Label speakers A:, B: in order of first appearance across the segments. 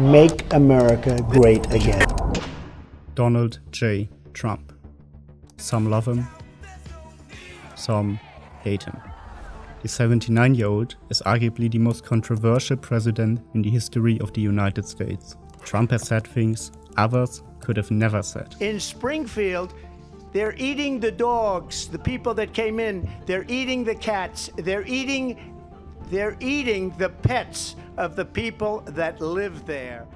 A: Make America Great Again.
B: Donald J. Trump. Some love him, some hate him. The 79-year-old is arguably the most controversial president in the history of the United States. Trump has said things others could have never said.
A: In Springfield, they're eating the dogs, the people that came in. They're eating the cats. They're eating the pets of the people that live there.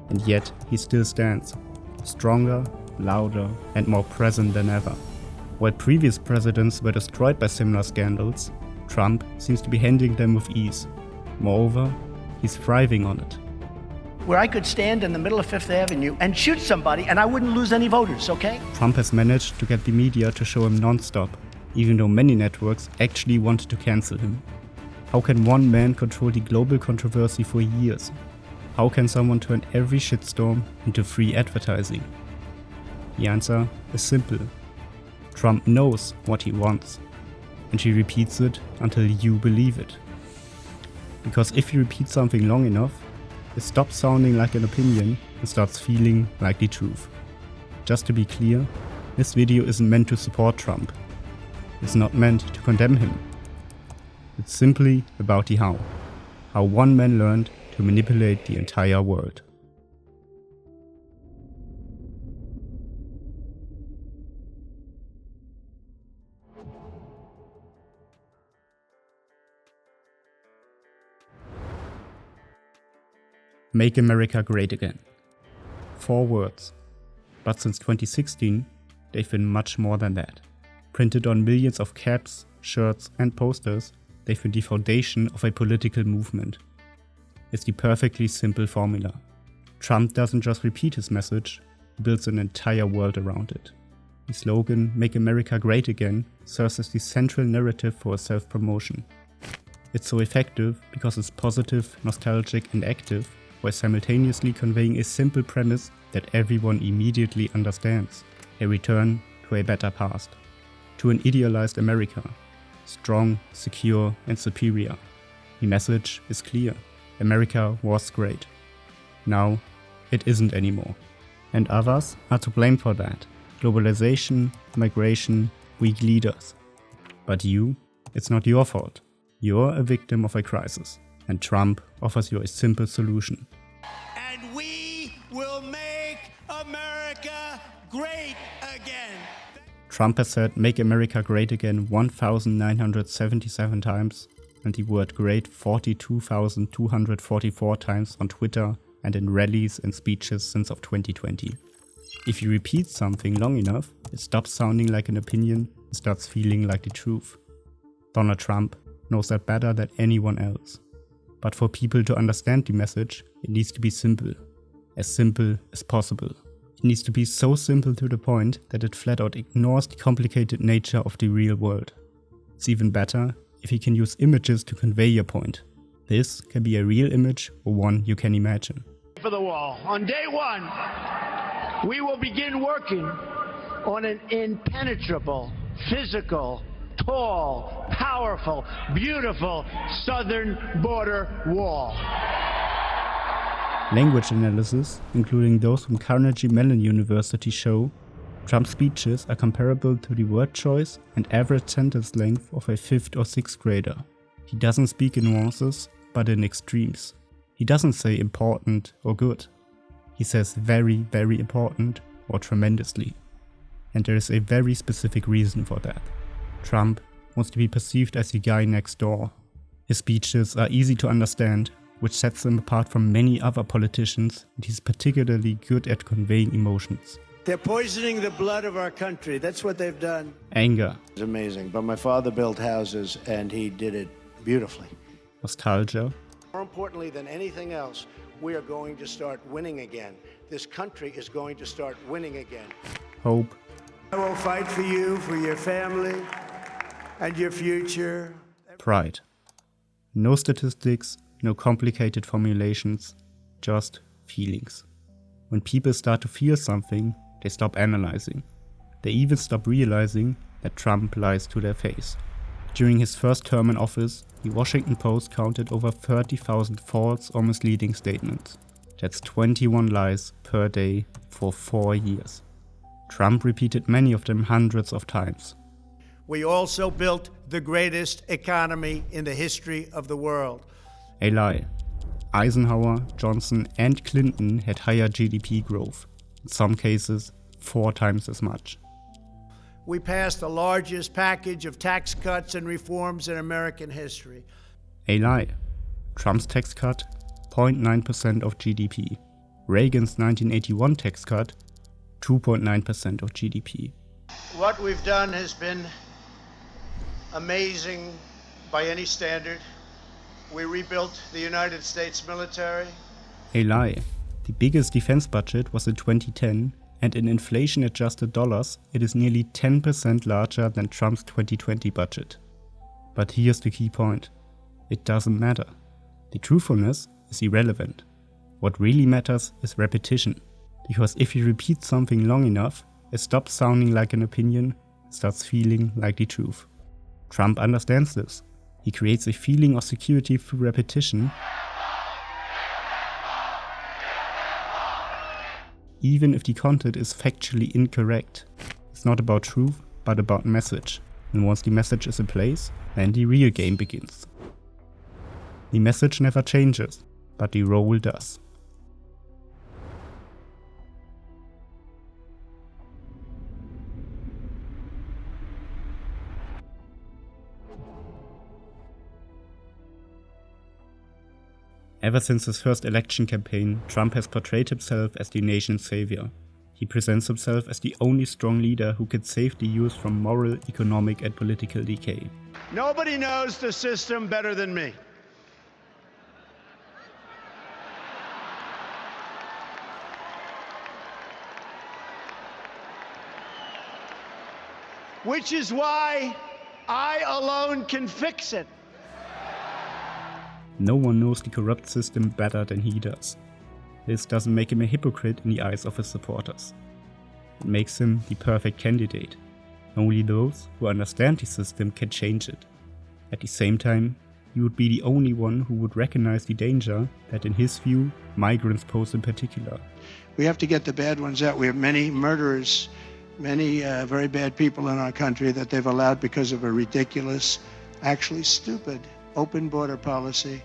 B: And yet he still stands, stronger, louder, and more present than ever. While previous presidents were destroyed by similar scandals, Trump seems to be handling them with ease. Moreover, he's thriving on it.
A: Where I could stand in the middle of Fifth Avenue and shoot somebody and I wouldn't lose any voters, okay?
B: Trump has managed to get the media to show him non-stop, even though many networks actually wanted to cancel him. How can one man control the global controversy for years? How can someone turn every shitstorm into free advertising? The answer is simple. Trump knows what he wants, and he repeats it until you believe it. Because if you repeat something long enough, it stops sounding like an opinion and starts feeling like the truth. Just to be clear, this video isn't meant to support Trump. It's not meant to condemn him. It's simply about the how. How one man learned to manipulate the entire world. Make America Great Again. 4 words. But since 2016, they've been much more than that. Printed on millions of caps, shirts and posters, they've been the foundation of a political movement. It's the perfectly simple formula. Trump doesn't just repeat his message, he builds an entire world around it. The slogan, Make America Great Again, serves as the central narrative for a self-promotion. It's so effective because it's positive, nostalgic and active, while simultaneously conveying a simple premise that everyone immediately understands. A return to a better past. To an idealized America. Strong, secure and superior. The message is clear. America was great. Now, it isn't anymore. And others are to blame for that. Globalization, migration, weak leaders. But you, it's not your fault. You're a victim of a crisis. And Trump offers you a simple solution.
A: And we will make America great again.
B: Trump has said Make America Great Again 1,977 times and the word great 42,244 times on Twitter and in rallies and speeches since of 2020. If you repeat something long enough, it stops sounding like an opinion and starts feeling like the truth. Donald Trump knows that better than anyone else. But for people to understand the message, it needs to be simple as possible. It needs to be so simple to the point that it flat out ignores the complicated nature of the real world. It's even better if you can use images to convey your point. This can be a real image or one you can imagine.
A: For the wall. On day 1, we will begin working on an impenetrable, physical, tall, powerful, beautiful southern border wall.
B: Language analysis, including those from Carnegie Mellon University, show Trump's speeches are comparable to the word choice and average sentence length of a 5th or 6th grader. He doesn't speak in nuances, but in extremes. He doesn't say important or good. He says very, very important or tremendously. And there is a very specific reason for that. Trump wants to be perceived as the guy next door. His speeches are easy to understand, which sets him apart from many other politicians, and he's particularly good at conveying emotions.
A: They're poisoning the blood of our country. That's what they've done.
B: Anger.
A: It's amazing, but my father built houses and he did it beautifully.
B: Nostalgia.
A: More importantly than anything else, we are going to start winning again. This country is going to start winning again.
B: Hope.
A: I will fight for you, for your family, and your future.
B: Pride. No statistics, no complicated formulations, just feelings. When people start to feel something, they stop analyzing. They even stop realizing that Trump lies to their face. During his first term in office, the Washington Post counted over 30,000 false or misleading statements. That's 21 lies per day for 4 years. Trump repeated many of them hundreds of times.
C: We also built the greatest economy in the history of the world.
B: A lie. Eisenhower, Johnson and Clinton had higher GDP growth, in some cases 4 times as much.
C: We passed the largest package of tax cuts and reforms in American history.
B: A lie. Trump's tax cut, 0.9% of GDP. Reagan's 1981 tax cut, 2.9% of GDP.
C: What we've done has been amazing by any standard. We rebuilt the United States military.
B: A lie. The biggest defense budget was in 2010, and in inflation-adjusted dollars, it is nearly 10% larger than Trump's 2020 budget. But here's the key point. It doesn't matter. The truthfulness is irrelevant. What really matters is repetition. Because if you repeat something long enough, it stops sounding like an opinion, starts feeling like the truth. Trump understands this. He creates a feeling of security through repetition, even if the content is factually incorrect. It's not about truth, but about message. And once the message is in place, then the real game begins. The message never changes, but the role does. Ever since his first election campaign, Trump has portrayed himself as the nation's savior. He presents himself as the only strong leader who can save the US from moral, economic and political decay.
A: Nobody knows the system better than me. Which is why I alone can fix it.
B: No one knows the corrupt system better than he does. This doesn't make him a hypocrite in the eyes of his supporters. It makes him the perfect candidate. Only those who understand the system can change it. At the same time, he would be the only one who would recognize the danger that, in his view, migrants pose in particular.
C: We have to get the bad ones out. We have many murderers, many very bad people in our country that they've allowed because of a ridiculous, actually stupid, open border policy.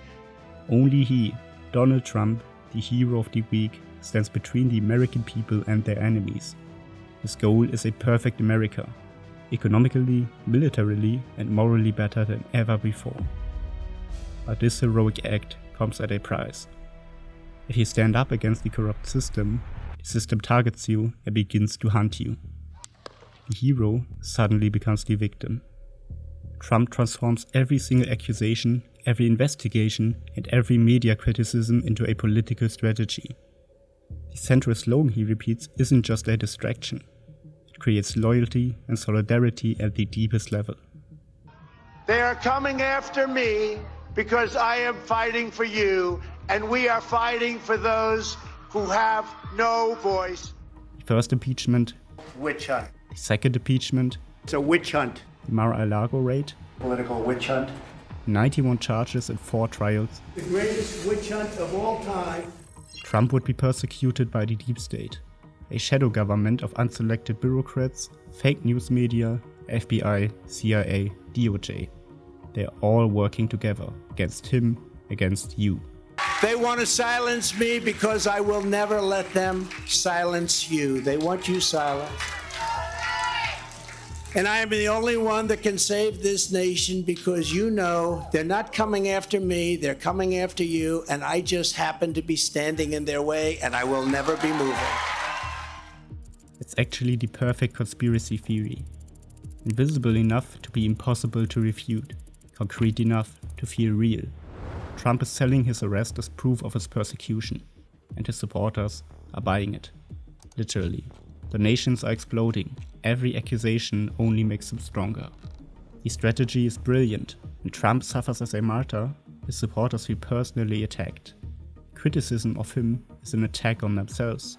B: Only he, Donald Trump, the hero of the week, stands between the American people and their enemies. His goal is a perfect America, economically, militarily, and morally better than ever before. But this heroic act comes at a price. If you stand up against the corrupt system, the system targets you and begins to hunt you. The hero suddenly becomes the victim. Trump transforms every single accusation, every investigation, and every media criticism into a political strategy. The central slogan he repeats isn't just a distraction. It creates loyalty and solidarity at the deepest level.
C: They are coming after me because I am fighting for you, and we are fighting for those who have no voice.
B: The first impeachment,
C: Witch hunt.
B: the second impeachment,
C: It's a witch hunt.
B: the Mar-a-Lago raid,
C: Political witch hunt.
B: 91 charges and 4 trials.
C: The greatest witch hunt of all time.
B: Trump would be persecuted by the deep state, a shadow government of unselected bureaucrats, fake news media, FBI, CIA, DOJ. They're all working together against him, against you.
C: They want to silence me because I will never let them silence you. They want you silent. And I am the only one that can save this nation because you know they're not coming after me, they're coming after you, and I just happen to be standing in their way, and I will never be moving.
B: It's actually the perfect conspiracy theory. Invisible enough to be impossible to refute, concrete enough to feel real. Trump is selling his arrest as proof of his persecution, and his supporters are buying it. Literally. Donations are exploding. Every accusation only makes him stronger. The strategy is brilliant. When Trump suffers as a martyr, his supporters feel personally attacked. Criticism of him is an attack on themselves.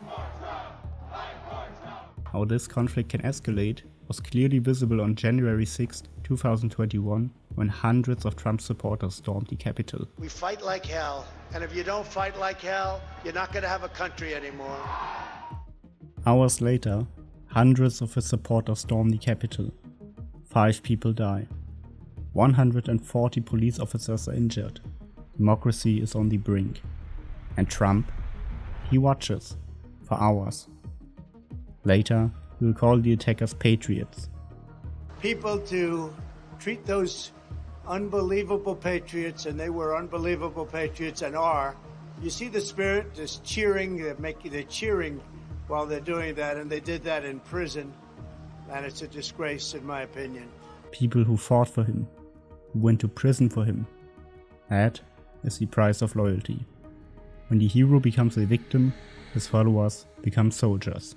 B: How this conflict can escalate was clearly visible on January 6, 2021, when hundreds of Trump supporters stormed the Capitol.
C: We fight like hell, and if you don't fight like hell, you're not going to have a country anymore.
B: Hours later, hundreds of his supporters stormed the Capitol. 5 people die. 140 police officers are injured. Democracy is on the brink. And Trump, he watches for hours. Later, he will call the attackers patriots.
C: People to treat those unbelievable patriots, and they were unbelievable patriots and are. You see the spirit, just cheering, they're cheering while they're doing that, and they did that in prison, and it's a disgrace in my opinion.
B: People who fought for him, who went to prison for him. That is the price of loyalty. When the hero becomes a victim, his followers become soldiers.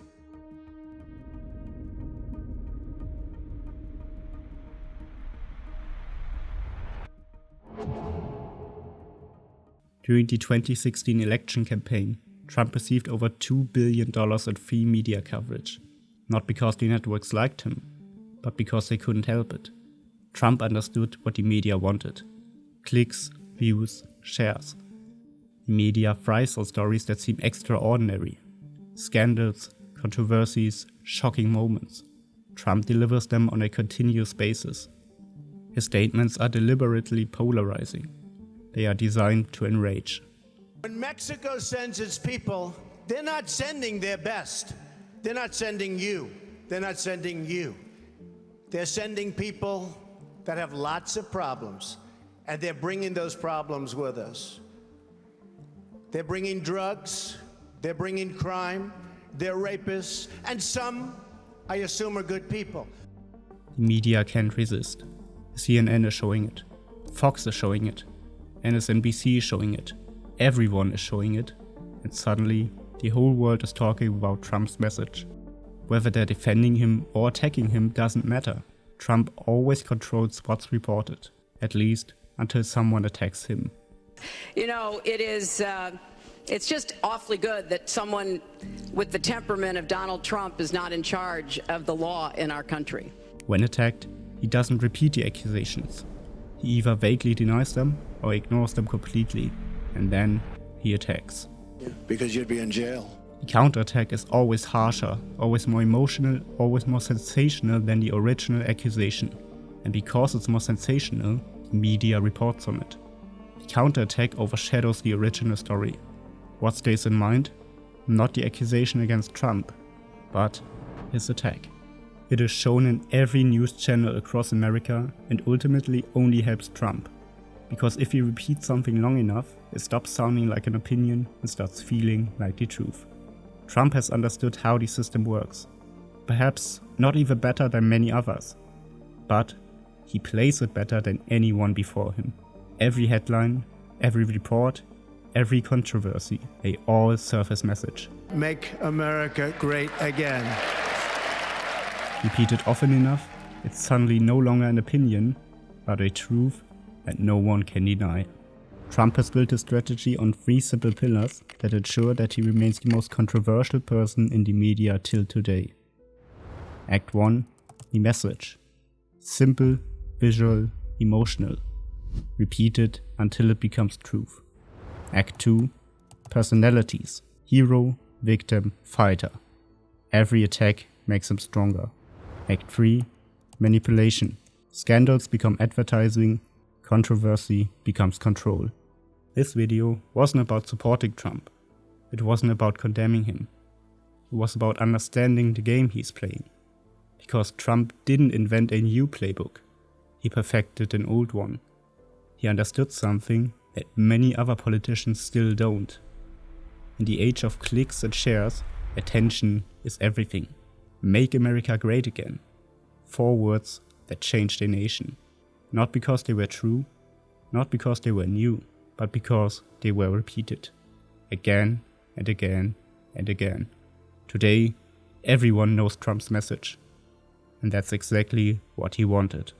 B: During the 2016 election campaign, Trump received over $2 billion in free media coverage. Not because the networks liked him, but because they couldn't help it. Trump understood what the media wanted. Clicks, views, shares. The media thrives on stories that seem extraordinary. Scandals, controversies, shocking moments. Trump delivers them on a continuous basis. His statements are deliberately polarizing. They are designed to enrage.
C: When Mexico sends its people, they're not sending their best. They're not sending you. They're not sending you. They're sending people that have lots of problems, and they're bringing those problems with us. They're bringing drugs, they're bringing crime, they're rapists, and some, I assume, are good people.
B: The media can't resist. CNN is showing it. Fox is showing it. MSNBC is showing it. Everyone is showing it. And suddenly, the whole world is talking about Trump's message. Whether they're defending him or attacking him doesn't matter. Trump always controls what's reported, at least until someone attacks him.
D: You know, it's just awfully good that someone with the temperament of Donald Trump is not in charge of the law in our country.
B: When attacked, he doesn't repeat the accusations. He either vaguely denies them or ignores them completely, and then he attacks.
C: Because you'd be in jail.
B: The counterattack is always harsher, always more emotional, always more sensational than the original accusation. And because it's more sensational, the media reports on it. The counterattack overshadows the original story. What stays in mind? Not the accusation against Trump, but his attack. It is shown in every news channel across America and ultimately only helps Trump. Because if you repeat something long enough, it stops sounding like an opinion and starts feeling like the truth. Trump has understood how the system works. Perhaps not even better than many others. But he plays it better than anyone before him. Every headline, every report, every controversy, they all serve his message.
C: Make America great again.
B: Repeated often enough, it's suddenly no longer an opinion, but a truth that no one can deny. Trump has built his strategy on 3 simple pillars that ensure that he remains the most controversial person in the media till today. Act 1. The message. Simple, visual, emotional. Repeated until it becomes truth. Act 2. Personalities. Hero, victim, fighter. Every attack makes him stronger. Act 3. Manipulation. Scandals become advertising. Controversy becomes control. This video wasn't about supporting Trump. It wasn't about condemning him. It was about understanding the game he's playing. Because Trump didn't invent a new playbook. He perfected an old one. He understood something that many other politicians still don't. In the age of clicks and shares, attention is everything. Make America great again. 4 words that changed a nation. Not because they were true, not because they were new, but because they were repeated. Again and again and again. Today, everyone knows Trump's message. And that's exactly what he wanted.